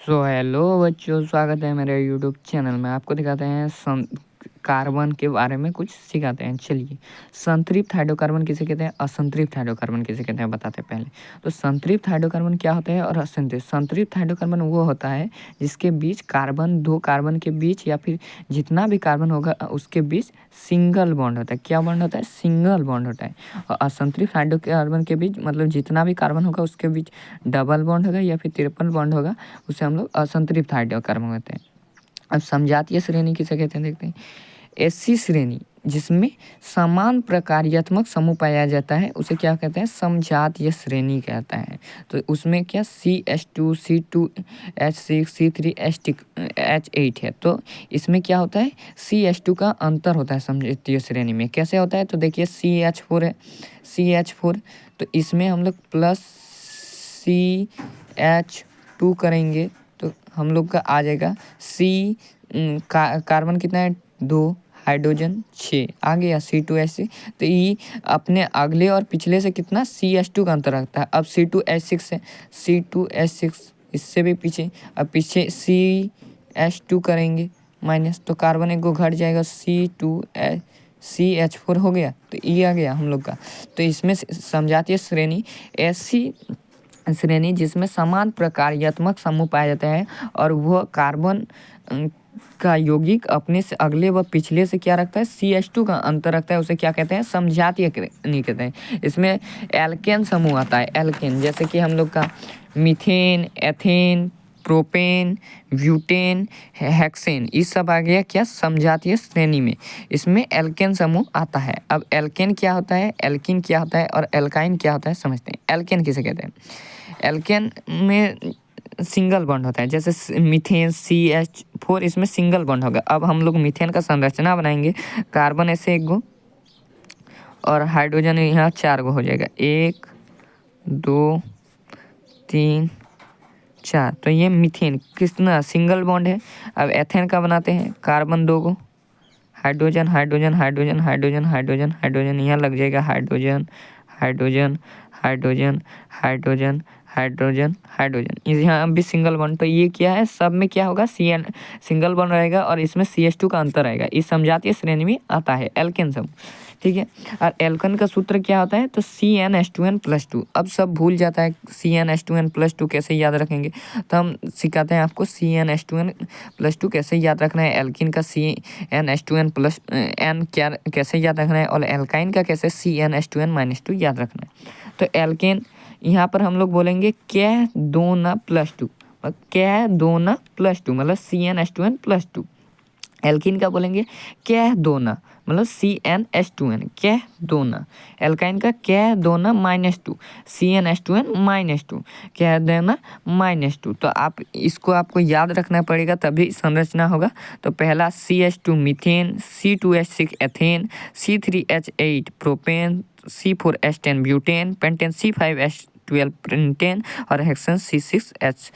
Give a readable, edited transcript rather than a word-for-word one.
So hello बच्चों, स्वागत है मेरे यूट्यूब चैनल में। आपको दिखाते हैं कार्बन के बारे में कुछ सिखाते हैं। चलिए, संतृप्त हाइड्रोकार्बन किसे कहते हैं, असंतृप्त हाइड्रोकार्बन किसे कहते हैं बताते हैं पहले। तो संतृप्त हाइड्रोकार्बन क्या होता है और संतृप्त हाइड्रोकार्बन वो होता है जिसके बीच दो कार्बन के बीच या फिर जितना भी कार्बन होगा उसके बीच सिंगल बॉन्ड होता है। क्या बॉन्ड होता है? सिंगल बॉन्ड होता है। और असंतृप्त हाइड्रोकार्बन के बीच मतलब जितना भी कार्बन होगा उसके बीच डबल बॉन्ड होगा या फिर ट्रिपल बॉन्ड होगा, उसे हम लोग असंतृप्त हाइड्रोकार्बन कहते हैं। अब समजातीय श्रेणी किसे कहते हैं देखते हैं। ऐसी श्रेणी जिसमें समान प्रकार्यात्मक समूह पाया जाता है उसे क्या कहते हैं? समजातीय श्रेणी कहता है। तो उसमें क्या CH2 C2H6 C3H8 है। तो इसमें क्या होता है? CH2 का अंतर होता है समजातीय श्रेणी में। कैसे होता है? तो देखिए CH4 है, CH4, तो इसमें हम लोग प्लस CH2 करेंगे तो हम लोग का आ जाएगा कार्बन कितना है? 2, हाइड्रोजन 6, आ गया C2H6। तो ये अपने अगले और पिछले से कितना CH2 का अंतर रखता है। अब C2H6 है, C2H6 इससे भी पीछे, अब पीछे CH2 करेंगे माइनस, तो कार्बन एक को घट जाएगा, CH4 हो गया। तो ये आ गया हम लोग का। तो इसमें समजातीय श्रेणी ऐसी श्रेणी जिसमें समान प्रकार्यात्मक समूह पाया जाता है और वह कार्बन का यौगिक अपने से अगले व पिछले से क्या रखता है? CH2 का अंतर रखता है, उसे क्या कहते हैं? समजातीय श्रेणी कहते हैं। इसमें एल्केन समूह आता है। एल्केन जैसे कि हम लोग का methane, ethane, propane, butane, hexane, ये सब आ गया क्या? समजातीय श्रेणी में। इसमें एल्केन समूह आता है। अब एल्केन क्या होता है, एल्कीन क्या होता है और एल्काइन क्या होता है समझते हैं। एल्केन किसे कहते हैं? एल्केन में सिंगल बॉन्ड होता है, जैसे मीथेन CH4, इसमें सिंगल बॉन्ड होगा। अब हम लोग मीथेन का संरचना बनाएंगे। कार्बन ऐसे एक गो और हाइड्रोजन यहाँ 4 गो हो जाएगा, 1 2 3 4। तो ये मीथेन कितना सिंगल बॉन्ड है। अब एथेन का बनाते हैं। कार्बन 2 गो, hydrogen hydrogen hydrogen hydrogen hydrogen hydrogen, यहाँ लग जाएगा hydrogen hydrogen hydrogen hydrogen hydrogen hydrogen, यहाँ भी सिंगल बॉन्ड। तो ये क्या है? सब में क्या होगा? CN सिंगल बॉन्ड रहेगा और इसमें CH2 का अंतर रहेगा। इस समजातीय श्रेणी में आता है एल्केन समूह, ठीक है। और एल्केन का सूत्र क्या होता है? तो CnH2n+2। अब सब भूल जाता है CnH2n+2 कैसे याद रखेंगे, तो हम सिखाते हैं आपको CnH2n+2 कैसे याद रखना है। एल्किन का CnH2n+n क्या कैसे याद रखना है और एल्काइन का कैसे CnH2n-2 याद रखना है। तो एल्केन यहाँ पर हम लोग बोलेंगे क्या 2n+2, क्या 2n+2 मतलब CnH2n+2। एल्किन का बोलेंगे क्या 2n मतलब CnH2n, क्या 2n। एल्काइन का क्या 2n-2, CnH2n-2, क्या देना -2। तो आप इसको आपको याद रखना पड़ेगा तभी संरचना होगा। तो पहला CH2 methane, C2H6 ethane, C3H8 propane, C4H10 butane, pentane C5H12 pentane और हेक्सेन C6H14।